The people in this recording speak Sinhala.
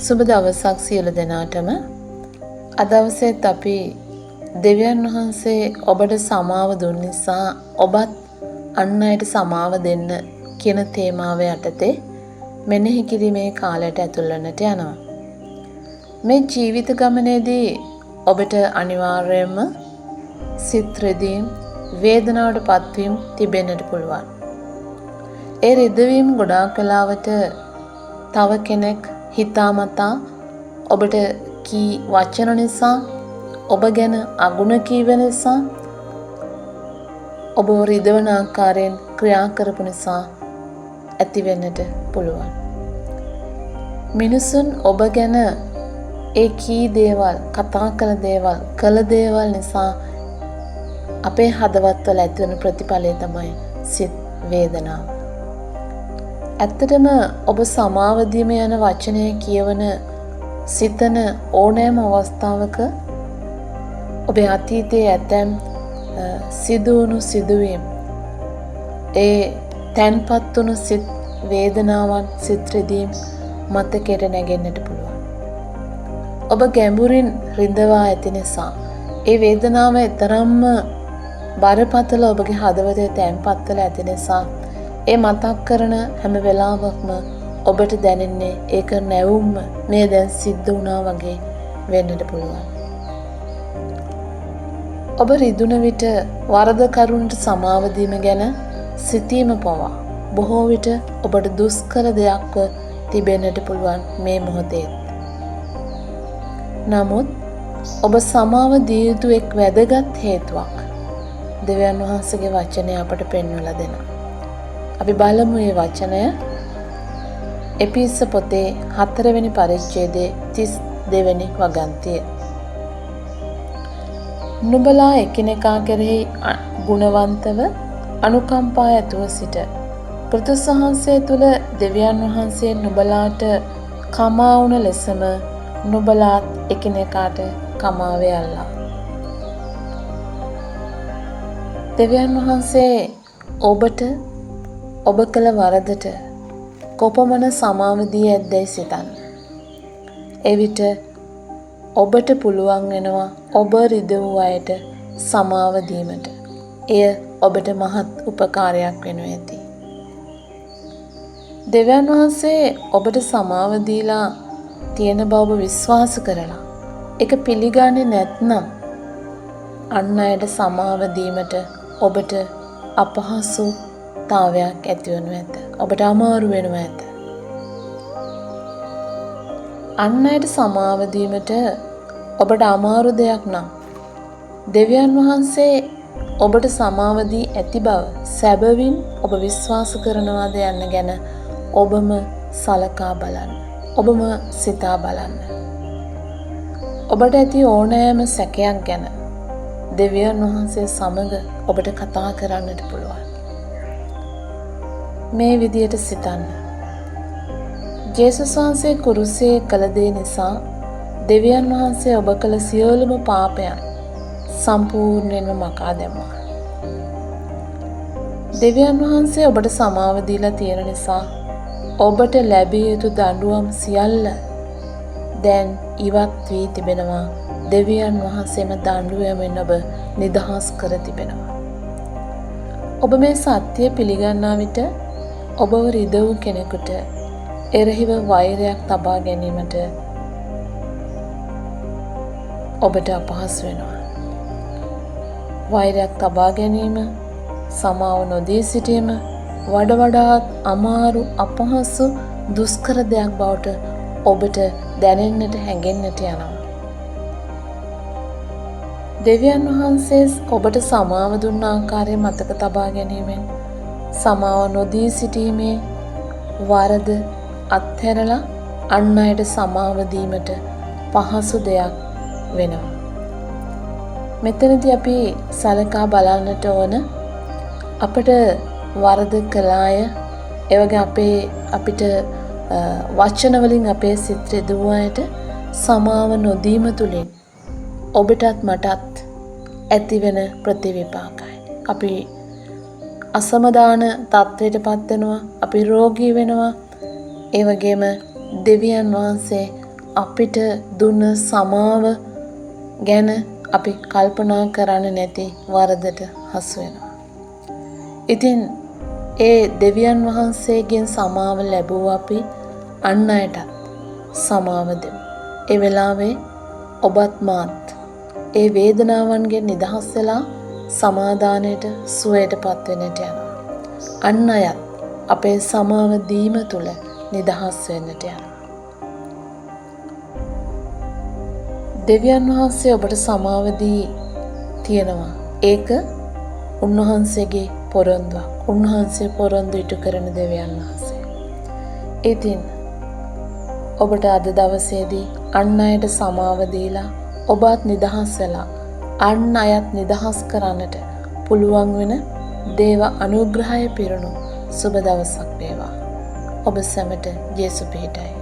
සුබ දවසක් සියලු දෙනාටම. අද දවසේත් අපි දෙවියන් වහන්සේ ඔබට සමාව දුන් නිසා ඔබත් අන් අයට සමාව දෙන්න කියන තේමාව යටතේ මෙනෙහි කිරීමේ කාලයට ඇතුල් වෙන්නට යනවා. මේ ජීවිත ගමනේදී ඔබට අනිවාර්යයෙන්ම සිත් රිදීම්, වේදනාවට පත්වීම් තිබෙන්නට පුළුවන්. ඒ රිදවීම් ගොඩාක් වෙලාවට තව කෙනෙක් හිතාමතා ඔබට කී වචන නිසා, ඔබ ගැන අගුණ කීව නිසා, ඔබ රිදවන ආකාරයෙන් ක්‍රියා කරපු නිසා ඇති වෙන්නට පුළුවන්. මිනිසුන් ඔබ ගැන ඒ කී දේවල්, කතා කළ දේවල් නිසා අපේ හදවත්වල ඇතිවන ප්‍රතිඵලය තමයි සිත් වේදනාව. ඇත්තටම ඔබ සමාව දීම යන වචනය කියවන සිතන ඕනෑම අවස්ථාවක ඔබේ අතීතයේ ඇතැම් සිදුවුණු සිදුවීම්, ඒ තැන්පත් වුණු සිත් වේදනාවන්, සිත් රිදීම් මතකයට නැගෙන්නට පුළුවන්. ඔබ ගැඹුරින් රිඳවා ඇති නිසා ඒ වේදනාව තරම්ම බරපතල ඔබගේ හදවතේ තැන්පත් වෙලා ඇති නිසා ඒ මතක් කරන හැම වෙලාවකම ඔබට දැනෙන්නේ ඒක නැවුම්ම මේ දැන් සිද්ධ වුණා වගේ වෙන්නට පුළුවන්. ඔබ රිදුන විට වරදකරුන්ට සමාව දීම ගැන සිතීම පවා බොහෝ විට ඔබට දුෂ්කර දෙයක්ව තිබෙන්නට පුළුවන් මේ මොහොතේ. නමුත් ඔබ සමාව දිය යුතු එක් වැදගත් හේතුවක් දෙවියන් වහන්සේගේ වචනය අපට පෙන්වලා දෙනවා. අපි බලමු මේ වචනය එපිස පොතේ 4 වෙනි පරිච්ඡේදයේ 32 වෙනි වගන්තිය. නුඹලා එකිනෙකා කෙරෙහි ගුණවන්තව අනුකම්පා ඇතුව සිට ක්‍රිස්තුස් වහන්සේ තුල දෙවියන් වහන්සේ නුඹලාට කමා වුණ ලෙසම නුඹලාත් එකිනෙකාට කමා වේල්ලා. දෙවියන් වහන්සේ ඔබට ඔබ කළ වරදට කොපමණ සමාව දී ඇද්දැයි සිතන්න. එවිට ඔබට පුළුවන් වෙනවා ඔබ රිදවූ අයට සමාව දීමට. එය ඔබට මහත් උපකාරයක් වෙනු ඇති. දෙවියන් වහන්සේ ඔබට සමාව දීලා තියෙන බව ඔබ විශ්වාස කරලා ඒක පිළිගන්නේ නැත්නම් අන් අයට සමාව දීමට ඔබට අපහසුතාවයක් ඇතිවනු ඇත. ඔබට අමාරු වෙනු ඇත. අන් අයට සමාව දීමට ඔබට අමාරු දෙයක් නම් දෙවියන් වහන්සේ ඔබට සමාව දී ඇති බව සැබවින් ඔබ විශ්වාස කරනවාද යන්න ගැන ඔබම සලකා බලන්න. ඔබම සිතා බලන්න. ඔබට ඇති ඕනෑම සැකයක් ගැන දෙවියන් වහන්සේ සමග ඔබට කතා කරන්නට පුළුවන්. මේ විදියට සිතන්න. ජේසුස් වහන්සේ කුරුසයේ කළ දේ නිසා දෙවියන් වහන්සේ ඔබ කළ සියලුම පාපයන් සම්පූර්ණයෙන්ම මකා දැමුවා. දෙවියන් වහන්සේ ඔබට සමාව දීලා තියෙන නිසා ඔබට ලැබිය යුතු දඬුවම් සියල්ල දැන් ඉවත් වී තිබෙනවා. දෙවියන් වහන්සේම දඬුවමෙන් ඔබ නිදහස් කර තිබෙනවා. ඔබ මේ සත්‍ය පිළිගන්නා විට ඔබව රිදවූ කෙනෙකුට එරෙහිව වෛරයක් තබා ගැනීමට ඔබට අපහසු වෙනවා. වෛරයක් තබා ගැනීම, සමාව නොදී සිටීම වඩාත් අමාරු, අපහසු, දුෂ්කර දෙයක් බවට ඔබට දැනෙන්නට, හැඟෙන්නට යනවා. දෙවියන් වහන්සේ ඔබට සමාව දුන්න ආකාරය මතක තබා ගැනීමෙන් සමාව නොදී සිටීමේ වරද අත්හැරලා අන් අයට සමාව දීමට පහසු දෙයක් වෙනවා. මෙතනදී අපි සලකා බලන්නට ඕන අපිට වරද කළාය, ඒ වගේ අපිට වචන වලින් අපේ සිත් රිදුවායට සමාව නොදීම තුලින් ඔබටත් මටත් ඇතිවෙන ප්‍රතිවිපාකයි. අපි අසමාදාන තත්ත්වයටපත් වෙනවා, අපි රෝගී වෙනවා. ඒ වගේම දෙවියන් වහන්සේ අපිට දුන්න සමාව ගැන අපි කල්පනා කරන්නේ නැති වරදට හසු වෙනවා. ඉතින් ඒ දෙවියන් වහන්සේගෙන් සමාව ලැබුව අපි අන් අයට සමාව දෙමු. ඒ වෙලාවේ ඔබත් මාත් ඒ වේදනාවන්ගෙන් නිදහස් වෙලා සමාදානයට සුවයටපත් වෙන්නට යනවා. අන් අයත් අපේ සමාව දීම තුළ නිදහස් වෙන්නට යනවා. දෙවියන් වහන්සේ ඔබට සමාව දී තියෙනවා. ඒක උන්වහන්සේගේ පොරොන්දුවක්. උන්වහන්සේ පොරොන්දු ඉටු කරන දෙවියන් වහන්සේ. ඉතින් ඔබට අද දවසේදී අන් අයට සමාව දීලා ඔබත් නිදහස් වෙලා අන් අයත් නිදහස් කරන්නට පුළුවන් වෙන දේව අනුග්‍රහය පිරුණු සුබ දවසක් වේවා. ඔබ සැමට යේසු පිහිටයි.